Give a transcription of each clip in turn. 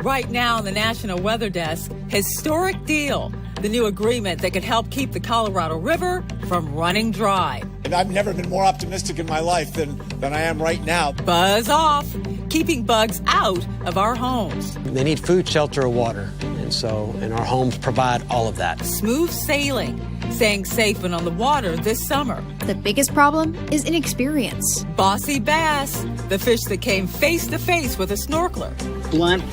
Right now on the National Weather Desk, historic deal. The new agreement that could help keep the Colorado River from running dry. And I've never been more optimistic in my life than I am right now. Buzz off, keeping bugs out of our homes. They need food, shelter, or water. And our homes provide all of that. Smooth sailing, staying safe and on the water this summer. The biggest problem is inexperience. Bossy bass, the fish that came face to face with a snorkeler. Blunt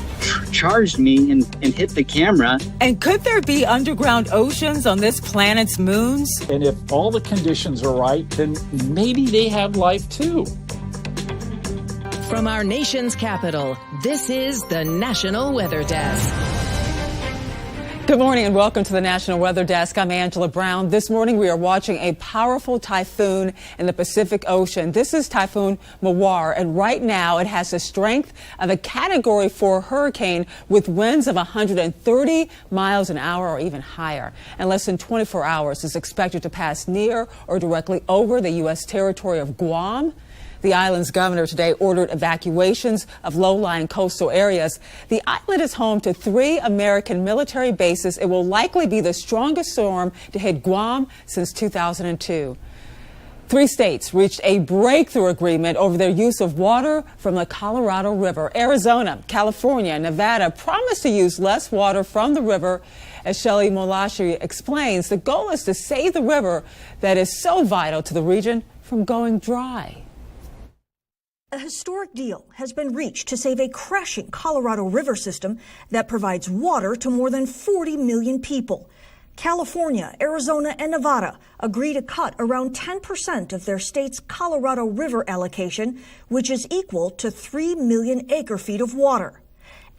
charged me and hit the camera. And could there be underground oceans on this planet's moons? And if all the conditions are right, then maybe they have life too. From our nation's capital, this is the National Weather Desk. Good morning and welcome to the National Weather Desk. I'm Angela Brown. This morning we are watching a powerful typhoon in the Pacific Ocean. This is Typhoon Mawar, and right now it has the strength of a Category 4 hurricane with winds of 130 miles an hour or even higher. In less than 24 hours, it's expected to pass near or directly over the U.S. territory of Guam. The island's governor today ordered evacuations of low-lying coastal areas. The island is home to 3 American military bases. It will likely be the strongest storm to hit Guam since 2002. 3 states reached a breakthrough agreement over their use of water from the Colorado River. Arizona, California, and Nevada promised to use less water from the river. As Shelley Molashi explains, the goal is to save the river that is so vital to the region from going dry. A historic deal has been reached to save a crashing Colorado River system that provides water to more than 40 million people. California, Arizona, and Nevada agree to cut around 10% of their state's Colorado River allocation, which is equal to 3 million acre-feet of water.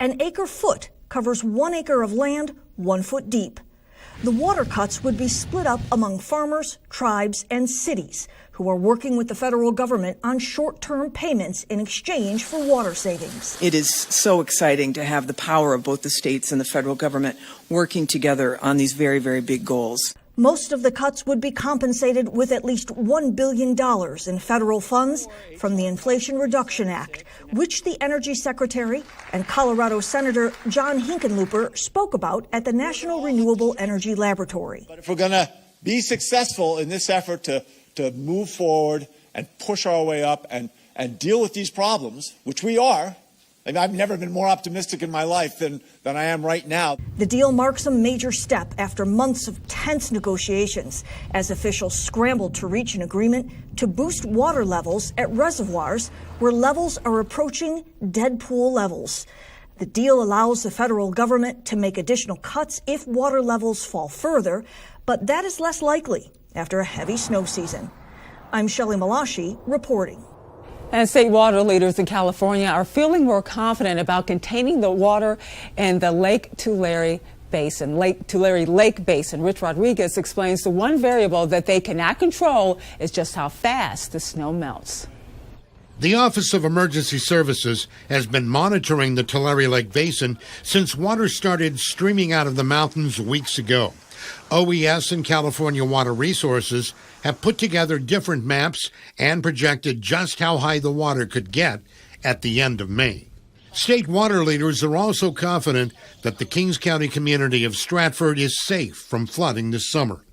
An acre-foot covers 1 acre of land 1 foot deep. The water cuts would be split up among farmers, tribes, and cities who are working with the federal government on short-term payments in exchange for water savings. It is so exciting to have the power of both the states and the federal government working together on these very, very big goals. Most of the cuts would be compensated with at least $1 billion in federal funds from the Inflation Reduction Act, which the Energy Secretary and Colorado Senator John Hickenlooper spoke about at the National Renewable Energy Laboratory. But if we're going to be successful in this effort to move forward and push our way up and deal with these problems, which we are, and I've never been more optimistic in my life than I am right now. The deal marks a major step after months of tense negotiations as officials scrambled to reach an agreement to boost water levels at reservoirs where levels are approaching dead pool levels. The deal allows the federal government to make additional cuts if water levels fall further, but that is less likely after a heavy snow season. I'm Shelley Molashi reporting. And state water leaders in California are feeling more confident about containing the water in the Tulare Lake Basin. Rich Rodriguez explains the one variable that they cannot control is just how fast the snow melts. The Office of Emergency Services has been monitoring the Tulare Lake Basin since water started streaming out of the mountains weeks ago. OES and California Water Resources have put together different maps and projected just how high the water could get at the end of May. State water leaders are also confident that the Kings County community of Stratford is safe from flooding this summer.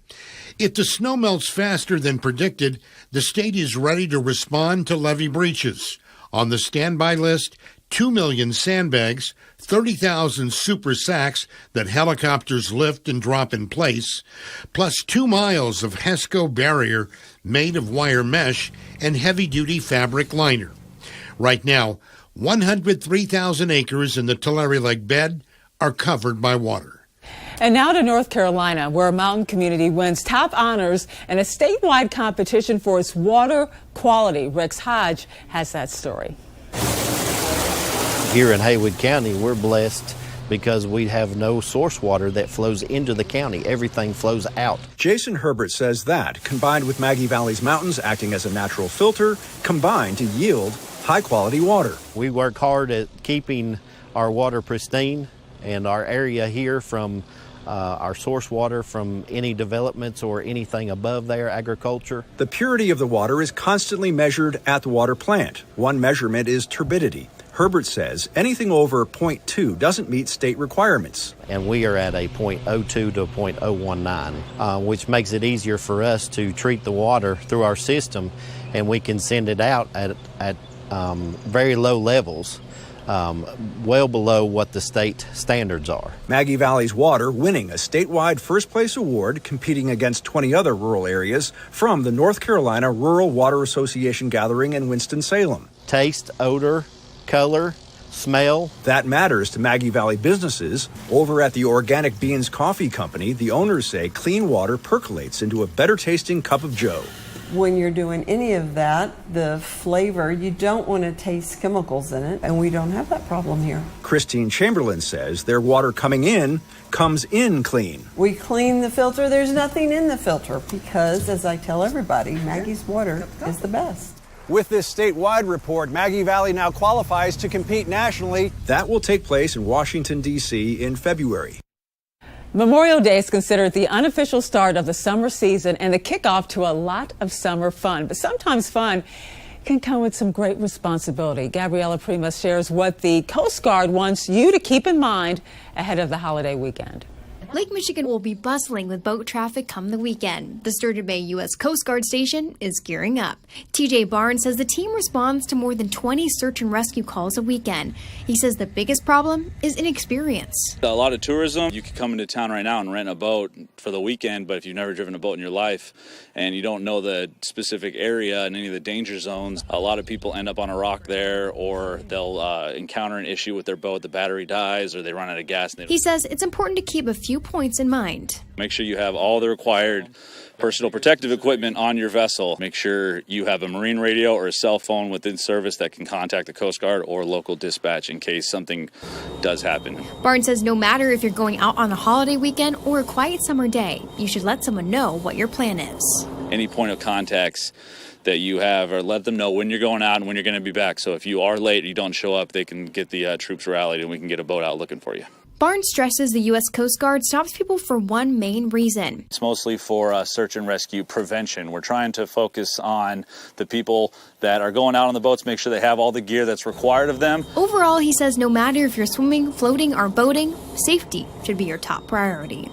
If the snow melts faster than predicted, the state is ready to respond to levee breaches. On the standby list, 2 million sandbags, 30,000 super sacks that helicopters lift and drop in place, plus 2 miles of HESCO barrier made of wire mesh and heavy-duty fabric liner. Right now, 103,000 acres in the Tulare Lake bed are covered by water. And now to North Carolina, where a mountain community wins top honors in a statewide competition for its water quality. Rex Hodge has that story. Here in Haywood County, we're blessed because we have no source water that flows into the county. Everything flows out. Jason Herbert says that, combined with Maggie Valley's mountains acting as a natural filter, combine to yield high-quality water. We work hard at keeping our water pristine and our area here from our source water from any developments or anything above there, agriculture. The purity of the water is constantly measured at the water plant. One measurement is turbidity. Herbert says anything over 0.2 doesn't meet state requirements. And we are at a 0.02 to 0.019, which makes it easier for us to treat the water through our system, and we can send it out at very low levels, well below what the state standards are. Maggie Valley's water winning a statewide first-place award, competing against 20 other rural areas from the North Carolina Rural Water Association gathering in Winston-Salem. Taste, odor, color, smell. That matters to Maggie Valley businesses. Over at the Organic Beans Coffee Company, the owners say clean water percolates into a better-tasting cup of joe. When you're doing any of that, the flavor, you don't want to taste chemicals in it, and we don't have that problem here. Christine Chamberlain says their water coming in comes in clean. We clean the filter. There's nothing in the filter because, as I tell everybody, Maggie's water is the best. With this statewide report, Maggie Valley now qualifies to compete nationally. That will take place in Washington, D.C. in February. Memorial Day is considered the unofficial start of the summer season and the kickoff to a lot of summer fun. But sometimes fun can come with some great responsibility. Gabriella Primas shares what the Coast Guard wants you to keep in mind ahead of the holiday weekend. Lake Michigan will be bustling with boat traffic come the weekend. The Sturgeon Bay U.S. Coast Guard Station is gearing up. TJ Barnes says the team responds to more than 20 search and rescue calls a weekend. He says the biggest problem is inexperience. A lot of tourism. You could come into town right now and rent a boat for the weekend, but if you've never driven a boat in your life and you don't know the specific area and any of the danger zones, a lot of people end up on a rock there, or they'll encounter an issue with their boat. The battery dies or they run out of gas. He says it's important to keep a few points in mind. Make sure you have all the required personal protective equipment on your vessel. Make sure you have a marine radio or a cell phone within service that can contact the Coast Guard or local dispatch in case something does happen. Barnes says no matter if you're going out on a holiday weekend or a quiet summer day, you should let someone know what your plan is. Any point of contacts that you have, or let them know when you're going out and when you're going to be back. So if you are late or you don't show up, they can get the troops rallied and we can get a boat out looking for you. Barnes stresses the U.S. Coast Guard stops people for one main reason. It's mostly for search and rescue prevention. We're trying to focus on the people that are going out on the boats, make sure they have all the gear that's required of them. Overall, he says no matter if you're swimming, floating, or boating, safety should be your top priority.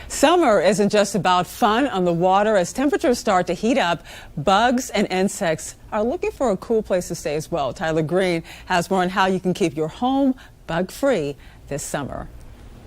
Summer isn't just about fun on the water. As temperatures start to heat up, bugs and insects are looking for a cool place to stay as well. Tyler Green has more on how you can keep your home bug-free this summer.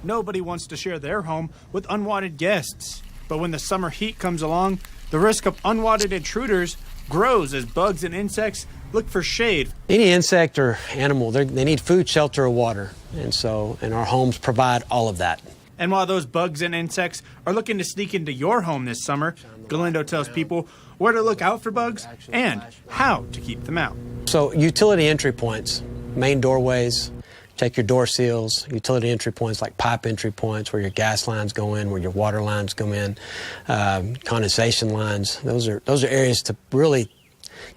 Nobody wants to share their home with unwanted guests. But when the summer heat comes along, the risk of unwanted intruders grows as bugs and insects look for shade. Any insect or animal, they need food, shelter, or water. And our homes provide all of that. And while those bugs and insects are looking to sneak into your home this summer, Galindo tells people where to look out for bugs and how to keep them out. So utility entry points, main doorways, check your door seals, utility entry points like pipe entry points where your gas lines go in, where your water lines go in, condensation lines. Those are areas to really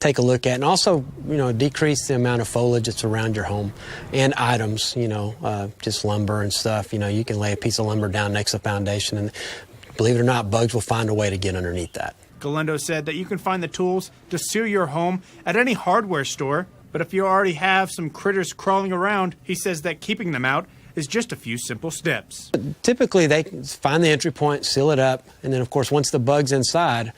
take a look at, and also, decrease the amount of foliage that's around your home and items, just lumber and stuff. You can lay a piece of lumber down next to the foundation, and believe it or not, bugs will find a way to get underneath that. Galindo said that you can find the tools to seal your home at any hardware store, but if you already have some critters crawling around, he says that keeping them out is just a few simple steps. Typically, they find the entry point, seal it up, and then, of course, once the bug's inside,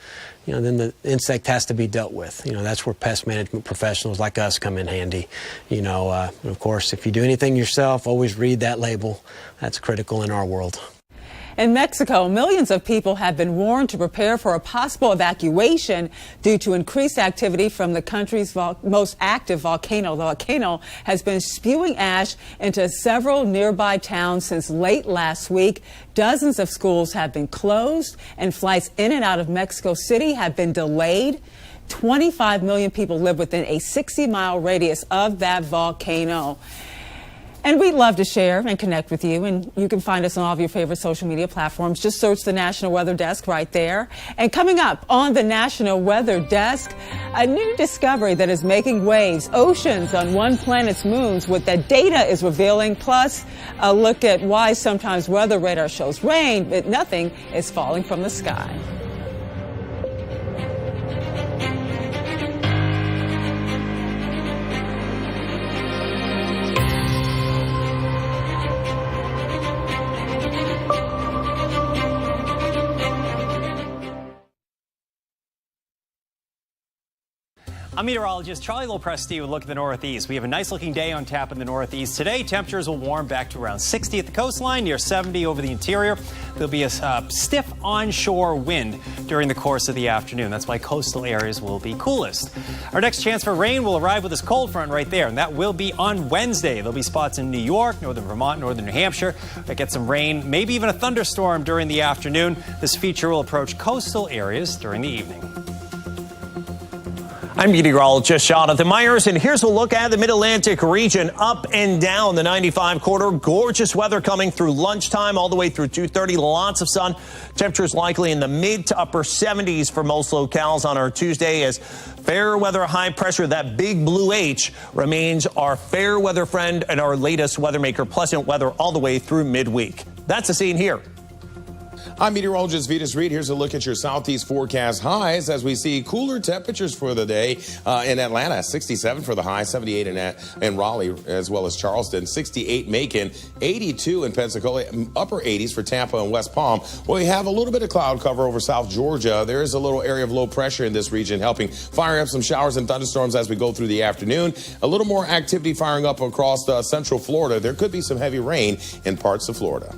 then the insect has to be dealt with. That's where pest management professionals like us come in handy. And of course, if you do anything yourself, always read that label. That's critical in our world. In Mexico, millions of people have been warned to prepare for a possible evacuation due to increased activity from the country's most active volcano. The volcano has been spewing ash into several nearby towns since late last week. Dozens of schools have been closed, and flights in and out of Mexico City have been delayed. 25 million people live within a 60-mile radius of that volcano. And we'd love to share and connect with you, and you can find us on all of your favorite social media platforms. Just search the National Weather Desk right there. And coming up on the National Weather Desk, a new discovery that is making waves, oceans on one planet's moons, what that data is revealing, plus a look at why sometimes weather radar shows rain, but nothing is falling from the sky. I'm meteorologist Charlie Lopresti with a look at the Northeast. We have a nice looking day on tap in the Northeast. Today, temperatures will warm back to around 60 at the coastline, near 70 over the interior. There'll be a stiff onshore wind during the course of the afternoon. That's why coastal areas will be coolest. Our next chance for rain will arrive with this cold front right there, and that will be on Wednesday. There'll be spots in New York, northern Vermont, northern New Hampshire that get some rain, maybe even a thunderstorm during the afternoon. This feature will approach coastal areas during the evening. I'm meteorologist Jonathan Myers, and here's a look at the Mid-Atlantic region up and down the 95 corridor. Gorgeous weather coming through lunchtime all the way through 2:30. Lots of sun. Temperatures likely in the mid to upper 70s for most locales on our Tuesday as fair weather high pressure, that big blue H, remains our fair weather friend and our latest weather maker. Pleasant weather all the way through midweek. That's the scene here. I'm meteorologist Vitas Reed. Here's a look at your southeast forecast highs as we see cooler temperatures for the day in Atlanta. 67 for the high, 78 in Raleigh as well as Charleston, 68 Macon, 82 in Pensacola, upper 80s for Tampa and West Palm. Well, we have a little bit of cloud cover over South Georgia. There is a little area of low pressure in this region helping fire up some showers and thunderstorms as we go through the afternoon. A little more activity firing up across central Florida. There could be some heavy rain in parts of Florida.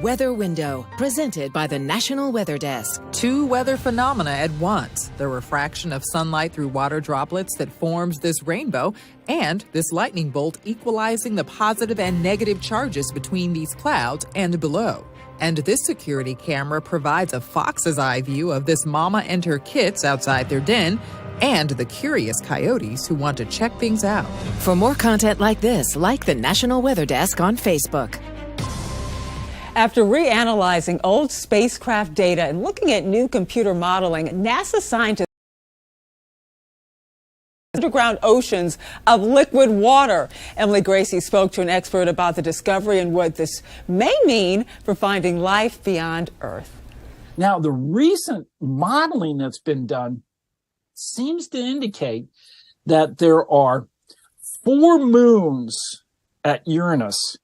Weather Window, presented by the National Weather Desk. Two weather phenomena at once: the refraction of sunlight through water droplets that forms this rainbow, and this lightning bolt equalizing the positive and negative charges between these clouds and below. And this security camera provides a fox's eye view of this mama and her kits outside their den, and the curious coyotes who want to check things out. For more content like this, like the National Weather Desk on Facebook. After reanalyzing old spacecraft data and looking at new computer modeling, NASA scientists underground oceans of liquid water. Emily Gracie spoke to an expert about the discovery and what this may mean for finding life beyond Earth. Now, the recent modeling that's been done seems to indicate that there are 4 moons at Uranus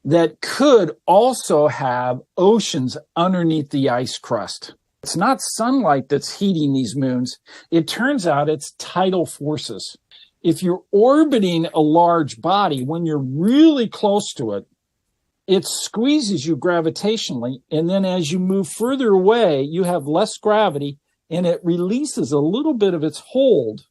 that could also have oceans underneath the ice crust. It's not sunlight that's heating these moons. It turns out it's tidal forces. If you're orbiting a large body, when you're really close to it, it squeezes you gravitationally. And then as you move further away, you have less gravity and it releases a little bit of its hold.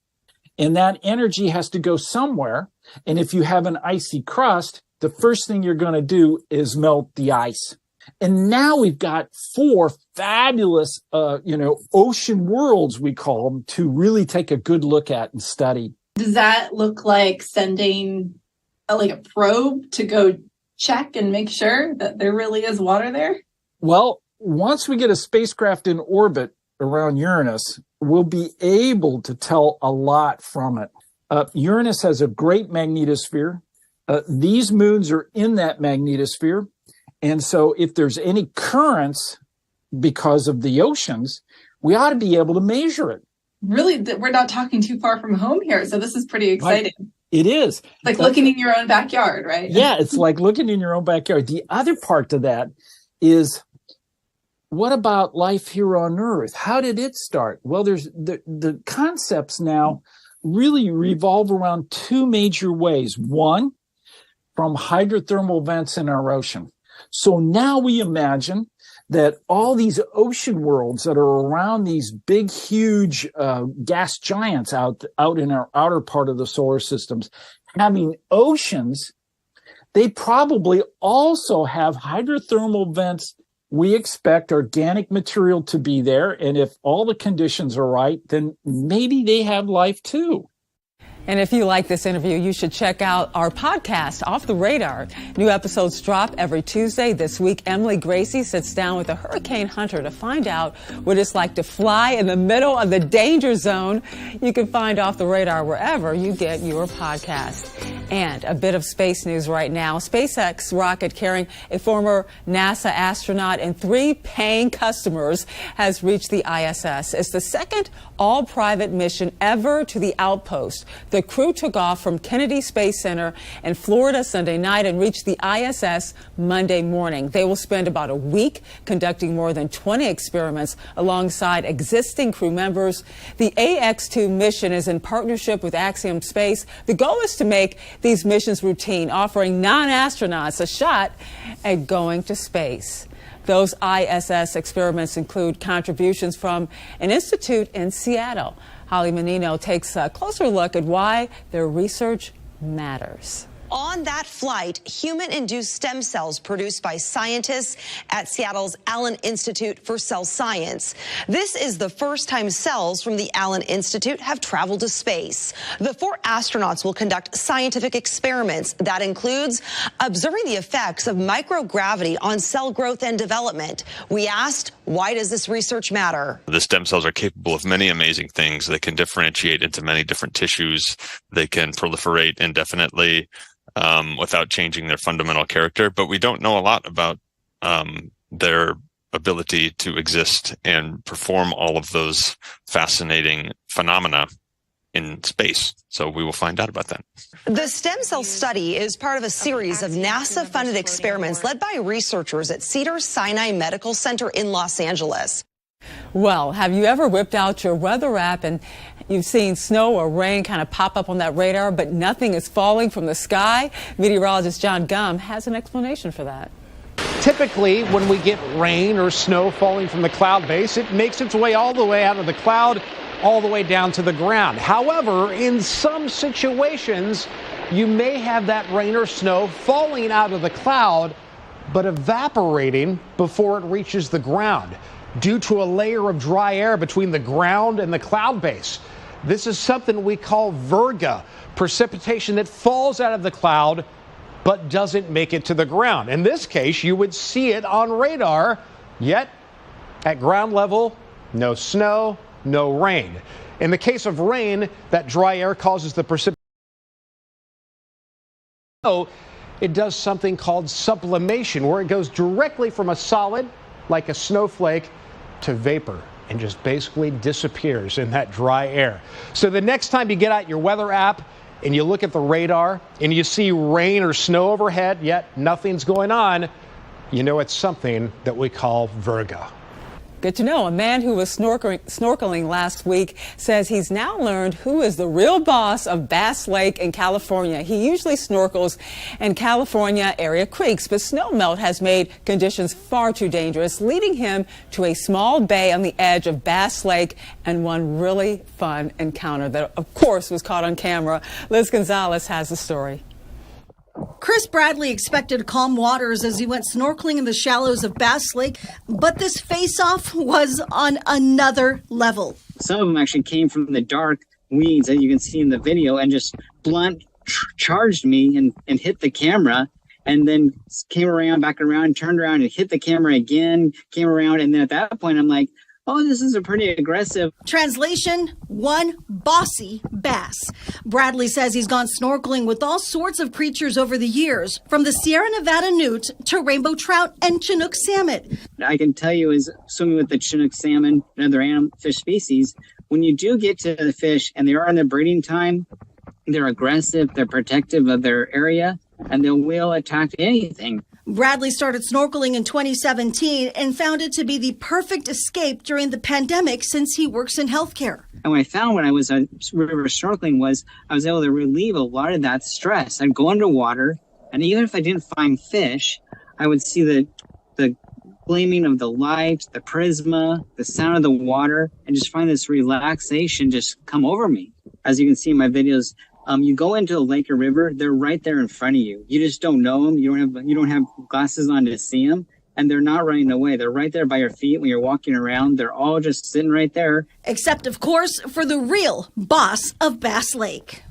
And that energy has to go somewhere. And if you have an icy crust, the first thing you're going to do is melt the ice. And now we've got 4 fabulous, ocean worlds, we call them, to really take a good look at and study. Does that look like sending a probe to go check and make sure that there really is water there? Well, once we get a spacecraft in orbit around Uranus, we'll be able to tell a lot from it. Uranus has a great magnetosphere. These moons are in that magnetosphere. And so if there's any currents because of the oceans, we ought to be able to measure it. Really, we're not talking too far from home here. So this is pretty exciting. Right. It is. Like looking in your own backyard, right? Yeah, it's like looking in your own backyard. The other part to that is, what about life here on Earth? How did it start? Well, there's the concepts now really revolve around 2 major ways. One, from hydrothermal vents in our ocean. So now we imagine that all these ocean worlds that are around these big, huge gas giants out in our outer part of the solar systems, having oceans, they probably also have hydrothermal vents. We expect organic material to be there. And if all the conditions are right, then maybe they have life too. And if you like this interview, you should check out our podcast, Off the Radar. New episodes drop every Tuesday. This week, Emily Gracie sits down with a hurricane hunter to find out what it's like to fly in the middle of the danger zone. You can find Off the Radar wherever you get your podcast. And a bit of space news right now. SpaceX rocket carrying a former NASA astronaut and 3 paying customers has reached the ISS. It's the second all-private mission ever to the outpost. The crew took off from Kennedy Space Center in Florida Sunday night and reached the ISS Monday morning. They will spend about a week conducting more than 20 experiments alongside existing crew members. The AX-2 mission is in partnership with Axiom Space. The goal is to make these missions routine, offering non-astronauts a shot at going to space. Those ISS experiments include contributions from an institute in Seattle. Holly Menino takes a closer look at why their research matters. On that flight, human-induced stem cells produced by scientists at Seattle's Allen Institute for Cell Science. This is the first time cells from the Allen Institute have traveled to space. The 4 astronauts will conduct scientific experiments. That includes observing the effects of microgravity on cell growth and development. We asked, why does this research matter? The stem cells are capable of many amazing things. They can differentiate into many different tissues. They can proliferate indefinitely without changing their fundamental character. But we don't know a lot about their ability to exist and perform all of those fascinating phenomena in space. So we will find out about that. The stem cell study is part of a series of NASA-funded experiments led by researchers at Cedars-Sinai Medical Center in Los Angeles. Well, have you ever whipped out your weather app and you've seen snow or rain kind of pop up on that radar, but nothing is falling from the sky? Meteorologist John Gumm has an explanation for that. Typically, when we get rain or snow falling from the cloud base, it makes its way all the way out of the cloud, all the way down to the ground. However, in some situations, you may have that rain or snow falling out of the cloud, but evaporating before it reaches the ground, due to a layer of dry air between the ground and the cloud base. This is something we call Virga, precipitation that falls out of the cloud but doesn't make it to the ground. In this case, you would see it on radar, yet at ground level, no snow, no rain. In the case of rain, that dry air causes the precipitation. It does something called sublimation, where it goes directly from a solid, like a snowflake, to vapor and just basically disappears in that dry air. So the next time you get out your weather app and you look at the radar and you see rain or snow overhead, yet nothing's going on, you know it's something that we call Virga. Good to know. A man who was snorkeling last week says he's now learned who is the real boss of Bass Lake in California. He usually snorkels in California area creeks, but snowmelt has made conditions far too dangerous, leading him to a small bay on the edge of Bass Lake and one really fun encounter that, of course, was caught on camera. Liz Gonzalez has the story. Chris Bradley expected calm waters as he went snorkeling in the shallows of Bass Lake, but this face-off was on another level. Some of them actually came from the dark weeds that you can see in the video and just blunt charged me and hit the camera, and then came around, back around, turned around and hit the camera again, came around, and then at that point I'm like, oh, this is a pretty aggressive. Translation, one bossy bass. Bradley says he's gone snorkeling with all sorts of creatures over the years, from the Sierra Nevada newt to rainbow trout and Chinook salmon. I can tell you is swimming with the Chinook salmon and other fish species, when you do get to the fish and they are in their breeding time, they're aggressive, they're protective of their area, and they will attack anything. Bradley started snorkeling in 2017 and found it to be the perfect escape during the pandemic since he works in healthcare. And what I found when I was river snorkeling was I was able to relieve a lot of that stress. I'd go underwater, and even if I didn't find fish, I would see the gleaming of the light, the prisma, the sound of the water, and just find this relaxation just come over me. As you can see in my videos, you go into a lake or river, they're right there in front of you. You just don't know them. You don't have glasses on to see them, and they're not running away. They're right there by your feet when you're walking around. They're all just sitting right there. Except, of course, for the real boss of Bass Lake.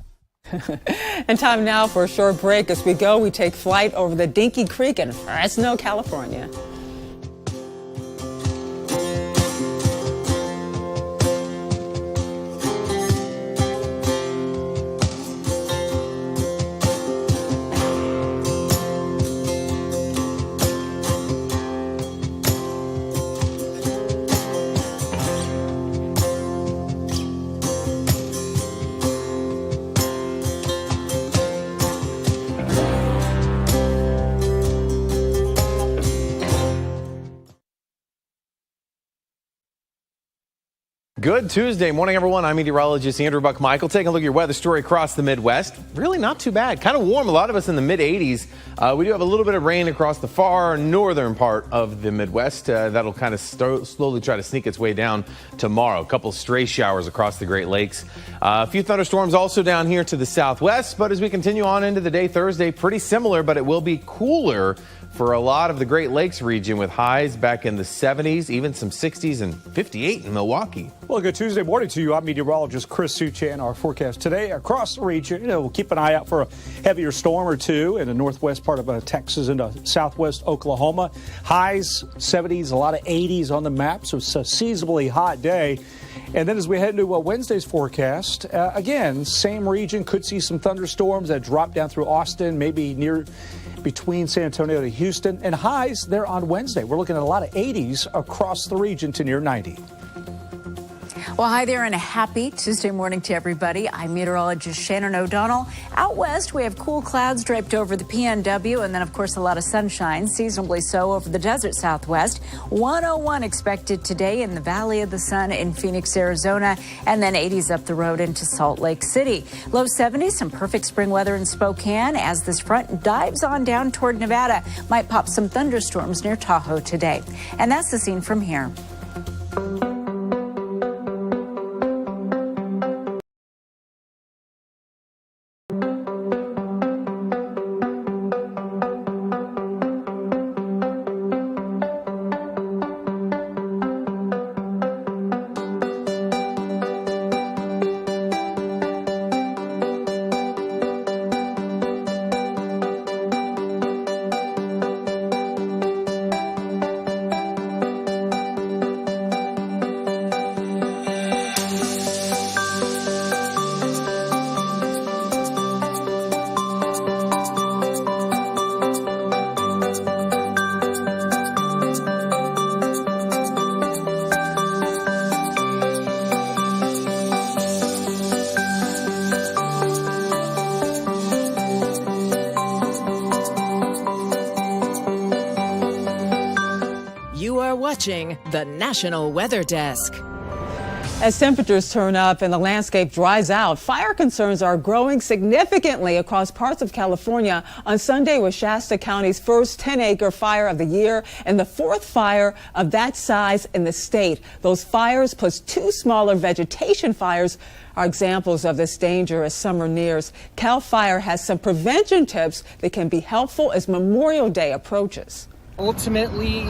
And time now for a short break. As we go, we take flight over the Dinky Creek in Fresno, California. Good Tuesday morning, everyone. I'm meteorologist Andrew Buck-Michael taking a look at your weather story across the Midwest. Really not too bad. Kind of warm. A lot of us in the mid-80s. We do have a little bit of rain across the far northern part of the Midwest. That'll kind of slowly try to sneak its way down tomorrow. A couple stray showers across the Great Lakes. A few thunderstorms also down here to the southwest. But as we continue on into the day Thursday, pretty similar, but it will be cooler for a lot of the Great Lakes region with highs back in the 70s, even some 60s and 58 in Milwaukee. Well, good Tuesday morning to you. I'm meteorologist Chris Suchan. Our forecast today across the region, we'll keep an eye out for a heavier storm or two in the northwest part of Texas and southwest Oklahoma. Highs 70s, a lot of 80s on the map, so it's a seasonably hot day. And then as we head into Wednesday's forecast, again, same region, could see some thunderstorms that drop down through Austin, maybe between San Antonio to Houston, and highs there on Wednesday. We're looking at a lot of 80s across the region to near 90. Well, hi there and a happy Tuesday morning to everybody. I'm meteorologist Shannon O'Donnell. Out west, we have cool clouds draped over the PNW and then, of course, a lot of sunshine, seasonably so over the desert southwest. 101 expected today in the Valley of the Sun in Phoenix, Arizona, and then 80s up the road into Salt Lake City. Low 70s, some perfect spring weather in Spokane as this front dives on down toward Nevada. Might pop some thunderstorms near Tahoe today. And that's the scene from here. Watching the National Weather Desk. As temperatures turn up and the landscape dries out, fire concerns are growing significantly across parts of California. On Sunday was Shasta County's first 10-acre fire of the year and the fourth fire of that size in the state. Those fires plus two smaller vegetation fires are examples of this danger as summer nears. CAL FIRE has some prevention tips that can be helpful as Memorial Day approaches. Ultimately,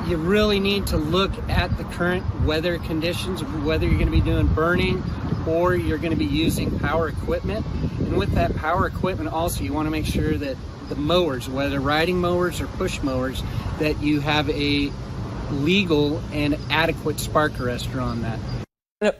you really need to look at the current weather conditions, whether you're going to be doing burning or you're going to be using power equipment. And with that power equipment also, you want to make sure that the mowers, whether riding mowers or push mowers, that you have a legal and adequate spark arrestor on that.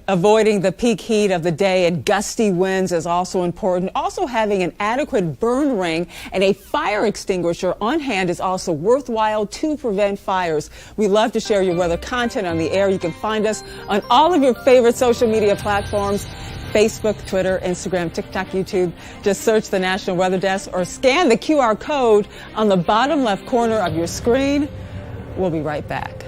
Avoiding the peak heat of the day and gusty winds is also important. Also, having an adequate burn ring and a fire extinguisher on hand is also worthwhile to prevent fires. We love to share your weather content on the air. You can find us on all of your favorite social media platforms: Facebook, Twitter, Instagram, TikTok, YouTube. Just search the National Weather Desk or scan the QR code on the bottom left corner of your screen. We'll be right back.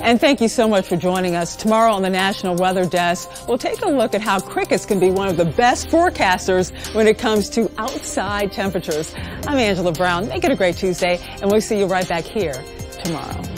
And thank you so much for joining us. Tomorrow on the National Weather Desk, we'll take a look at how crickets can be one of the best forecasters when it comes to outside temperatures. I'm Angela Brown. Make it a great Tuesday, and we'll see you right back here tomorrow.